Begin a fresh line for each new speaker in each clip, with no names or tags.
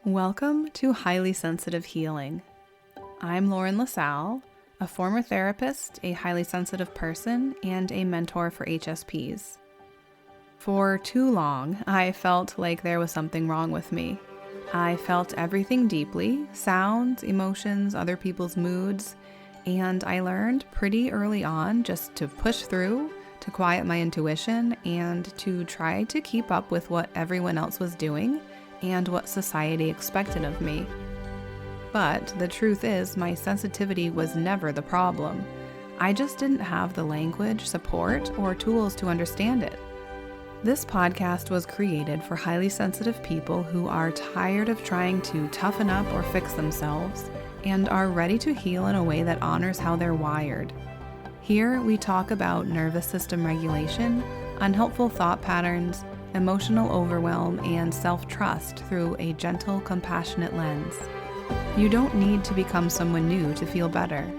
Welcome to Highly Sensitive Healing. I'm Lauren LaSalle, a former therapist, a highly sensitive person, and a mentor for HSPs. For too long, I felt like there was something wrong with me. I felt everything deeply, sounds, emotions, other people's moods, and I learned pretty early on just to push through, to quiet my intuition, and to try to keep up with what everyone else was doing and what society expected of me. But the truth is, my sensitivity was never the problem. I just didn't have the language, support, or tools to understand it. This podcast was created for highly sensitive people who are tired of trying to toughen up or fix themselves and are ready to heal in a way that honors how they're wired. Here, we talk about nervous system regulation, unhelpful thought patterns, emotional overwhelm, and self-trust through a gentle, compassionate lens. You don't need to become someone new to feel better.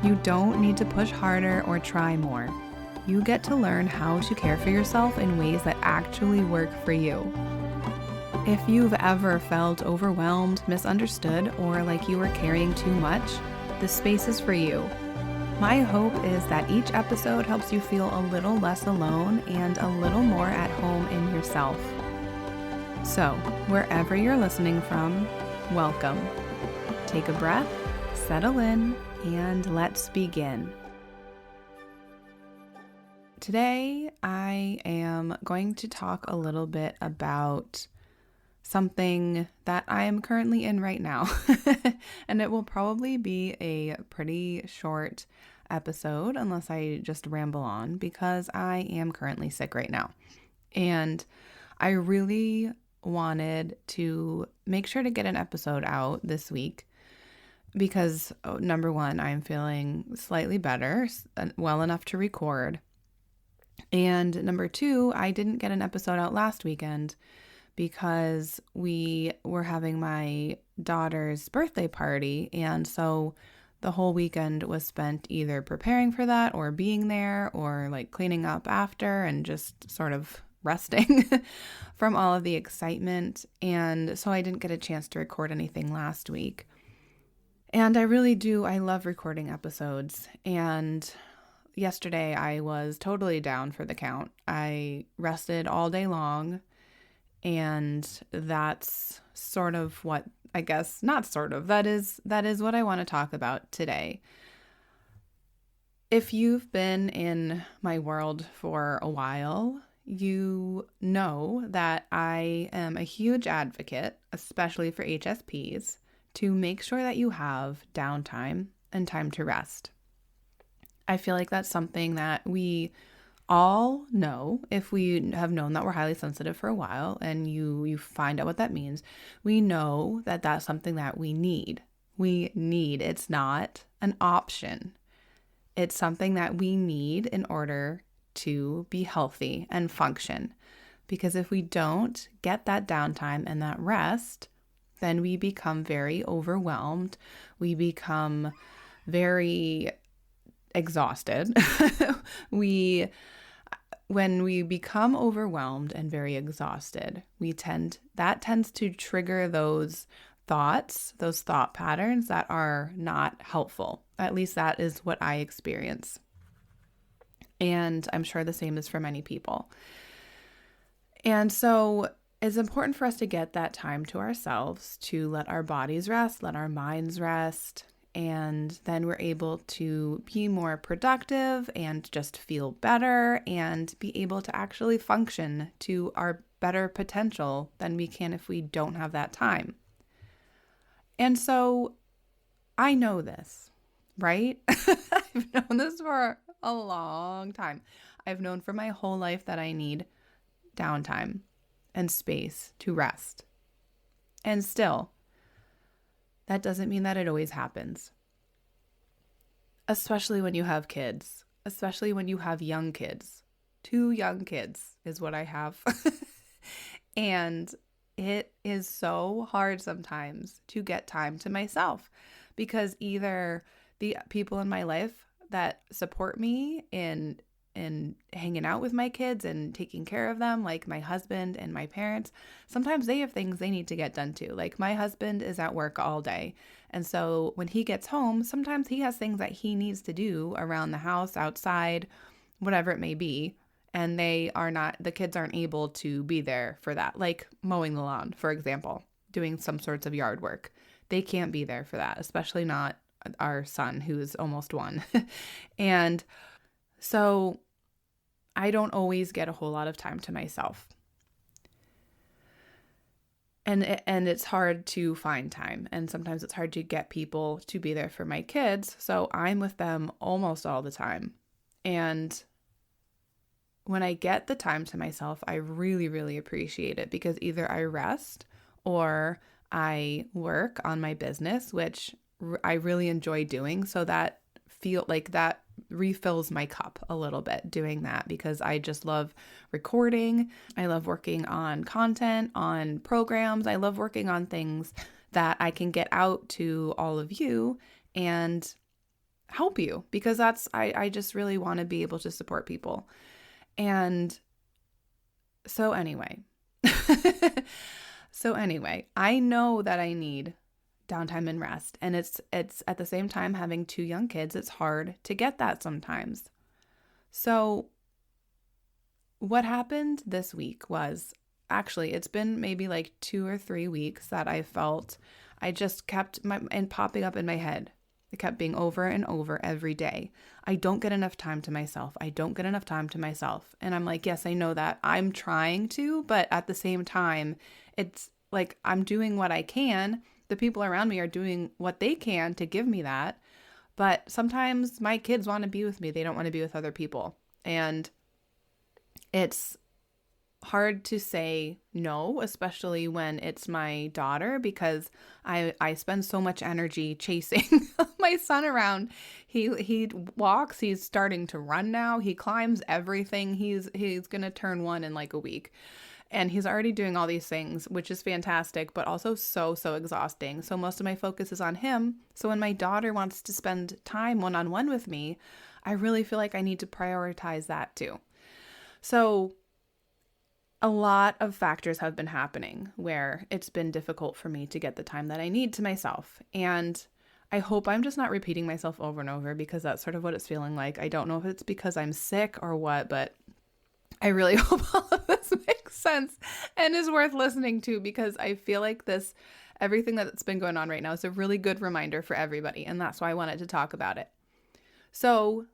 You don't need to push harder or try more. You get to learn how to care for yourself in ways that actually work for you. If you've ever felt overwhelmed, misunderstood, or like you were carrying too much, this space is for you. My hope is that each episode helps you feel a little less alone and a little more at home in yourself. So, wherever you're listening from, welcome. Take a breath, settle in, and let's begin. Today, I am going to talk a little bit about something that I am currently in right now. And it will probably be a pretty short episode unless I just ramble on, because I am currently sick right now. And I really wanted to make sure to get an episode out this week because, number one, I'm feeling slightly better, well enough to record. And number two, I didn't get an episode out last weekend because we were having my daughter's birthday party, and so the whole weekend was spent either preparing for that or being there or like cleaning up after and just sort of resting from all of the excitement. And so I didn't get a chance to record anything last week. And I love recording episodes. And yesterday I was totally down for the count. I rested all day long. And that's sort of what, I guess, not sort of, that is what I want to talk about today. If you've been in my world for a while, you know that I am a huge advocate, especially for HSPs, to make sure that you have downtime and time to rest. I feel like that's something that we all know. If we have known that we're highly sensitive for a while and you find out what that means, we know that that's something that we need. It's not an option. It's something that we need in order to be healthy and function. Because if we don't get that downtime and that rest, then we become very overwhelmed. We become very exhausted. When we become overwhelmed and very exhausted, that tends to trigger those thought patterns that are not helpful. At least that is what I experience. And I'm sure the same is for many people. And so it's important for us to get that time to ourselves, to let our bodies rest, let our minds rest, and then we're able to be more productive and just feel better and be able to actually function to our better potential than we can if we don't have that time. And so I know this, right? I've known this for a long time. I've known for my whole life that I need downtime and space to rest. And still, that doesn't mean that it always happens. Especially when you have kids, especially when you have young kids. 2 young kids is what I have. And it is so hard sometimes to get time to myself because either the people in my life that support me in and hanging out with my kids and taking care of them, like my husband and my parents, sometimes they have things they need to get done too. Like my husband is at work all day. And so when he gets home, sometimes he has things that he needs to do around the house, outside, whatever it may be. And the kids aren't able to be there for that, like mowing the lawn, for example, doing some sorts of yard work. They can't be there for that, especially not our son who's almost 1. And so I don't always get a whole lot of time to myself. And it's hard to find time. And sometimes it's hard to get people to be there for my kids. So I'm with them almost all the time. And when I get the time to myself, I really, really appreciate it because either I rest or I work on my business, which I really enjoy doing. So that refills my cup a little bit doing that because I just love recording. I love working on content, on programs. I love working on things that I can get out to all of you and help you because I just really want to be able to support people. And so anyway, I know that I need downtime and rest. And it's at the same time, having 2 young kids, it's hard to get that sometimes. So what happened this week was, actually, it's been maybe like 2 or 3 weeks that I felt I just kept and popping up in my head. It kept being over and over every day. I don't get enough time to myself. I don't get enough time to myself. And I'm like, yes, I know that. I'm trying to, but at the same time, it's like I'm doing what I can. The people around me are doing what they can to give me that. But sometimes my kids want to be with me. They don't want to be with other people. And it's hard to say no, especially when it's my daughter, because I spend so much energy chasing my son around. He walks, he's starting to run now. He climbs everything. He's going to turn 1 in like a week. And he's already doing all these things, which is fantastic, but also so exhausting. So most of my focus is on him. So when my daughter wants to spend time one-on-one with me, I really feel like I need to prioritize that too. So a lot of factors have been happening where it's been difficult for me to get the time that I need to myself. And I hope I'm just not repeating myself over and over because that's sort of what it's feeling like. I don't know if it's because I'm sick or what, but I really hope all of this makes sense and is worth listening to because I feel like everything that's been going on right now is a really good reminder for everybody. And that's why I wanted to talk about it. So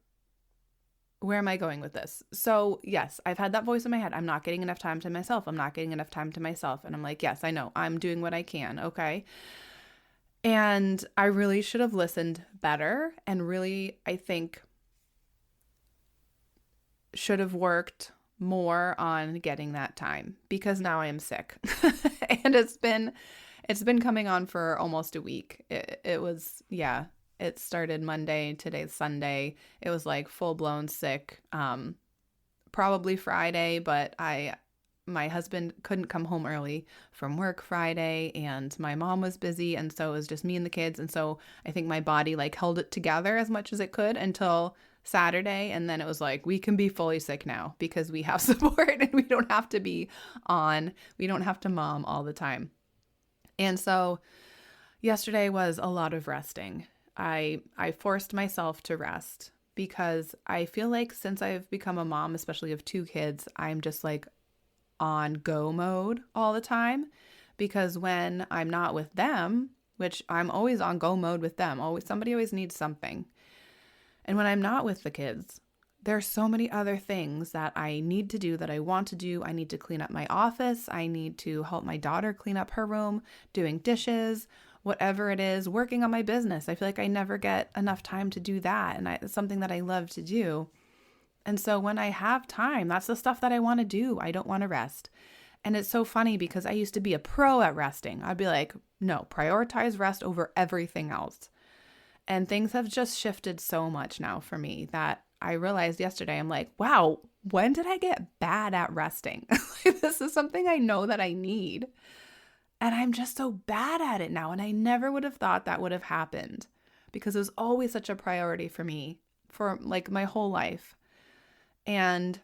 where am I going with this? So yes, I've had that voice in my head. I'm not getting enough time to myself. I'm not getting enough time to myself. And I'm like, yes, I know. I'm doing what I can. Okay. And I really should have listened better and really, I think, should have worked more on getting that time because now I am sick. And it's been coming on for almost a week. It started Monday, today's Sunday. It was like full blown sick. Probably Friday, but my husband couldn't come home early from work Friday and my mom was busy. And so it was just me and the kids. And so I think my body like held it together as much as it could until Saturday. And then it was like, we can be fully sick now because we have support and we don't have to be on, we don't have to mom all the time. And so yesterday was a lot of resting. I forced myself to rest because I feel like since I've become a mom, especially of 2 kids, I'm just like on go mode all the time because when I'm not with them, which I'm always on go mode with them, somebody always needs something. And when I'm not with the kids, there's so many other things that I need to do that I want to do. I need to clean up my office. I need to help my daughter clean up her room, doing dishes, whatever it is, working on my business. I feel like I never get enough time to do that. And it's something that I love to do. And so when I have time, that's the stuff that I want to do. I don't want to rest. And it's so funny because I used to be a pro at resting. I'd be like, no, prioritize rest over everything else. And things have just shifted so much now for me that I realized yesterday, I'm like, wow, when did I get bad at resting? This is something I know that I need. And I'm just so bad at it now. And I never would have thought that would have happened because it was always such a priority for me for like my whole life. And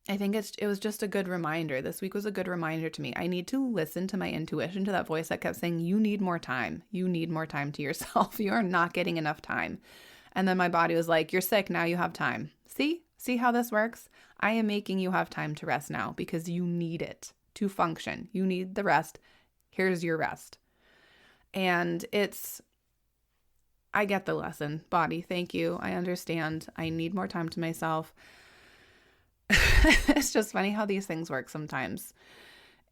I think it was just a good reminder. This week was a good reminder to me. I need to listen to my intuition, to that voice that kept saying, you need more time. You need more time to yourself. You are not getting enough time. And then my body was like, you're sick. Now you have time. See how this works? I am making you have time to rest now because you need it to function. You need the rest. Here's your rest. And I get the lesson. Body, thank you. I understand. I need more time to myself. It's just funny how these things work sometimes.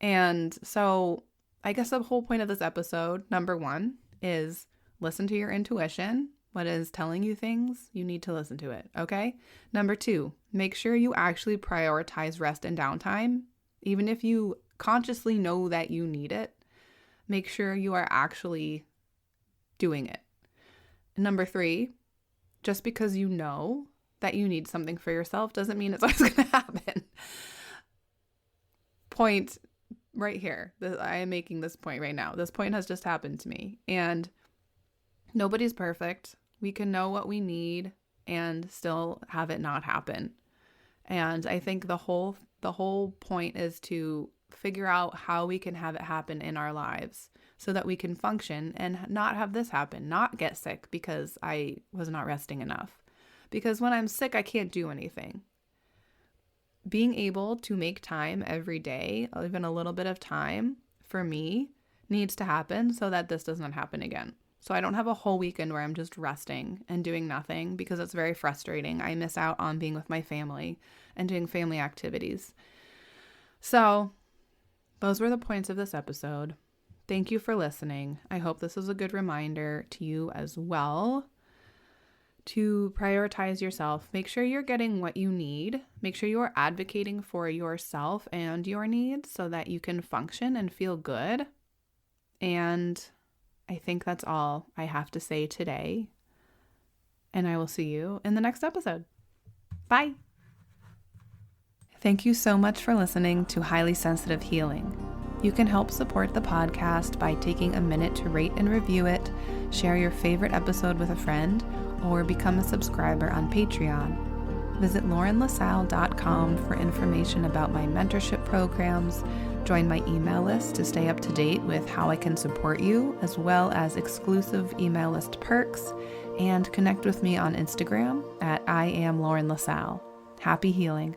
And so I guess the whole point of this episode, number 1, is listen to your intuition. What is telling you things, you need to listen to it, okay? Number 2, make sure you actually prioritize rest and downtime. Even if you consciously know that you need it, make sure you are actually doing it. Number 3, just because you know that you need something for yourself doesn't mean it's always going to happen. Point right here. I am making this point right now. This point has just happened to me. And nobody's perfect. We can know what we need and still have it not happen. And I think the whole point is to figure out how we can have it happen in our lives so that we can function and not have this happen, not get sick because I was not resting enough. Because when I'm sick, I can't do anything. Being able to make time every day, even a little bit of time for me, needs to happen so that this does not happen again. So I don't have a whole weekend where I'm just resting and doing nothing because it's very frustrating. I miss out on being with my family and doing family activities. So those were the points of this episode. Thank you for listening. I hope this was a good reminder to you as well to prioritize yourself. Make sure you're getting what you need. Make sure you are advocating for yourself and your needs so that you can function and feel good. And I think that's all I have to say today. And I will see you in the next episode. Bye. Thank you so much for listening to Highly Sensitive Healing. You can help support the podcast by taking a minute to rate and review it, share your favorite episode with a friend, or become a subscriber on Patreon. Visit laurenlasalle.com for information about my mentorship programs, join my email list to stay up to date with how I can support you, as well as exclusive email list perks, and connect with me on Instagram at I am Lauren LaSalle. Happy healing.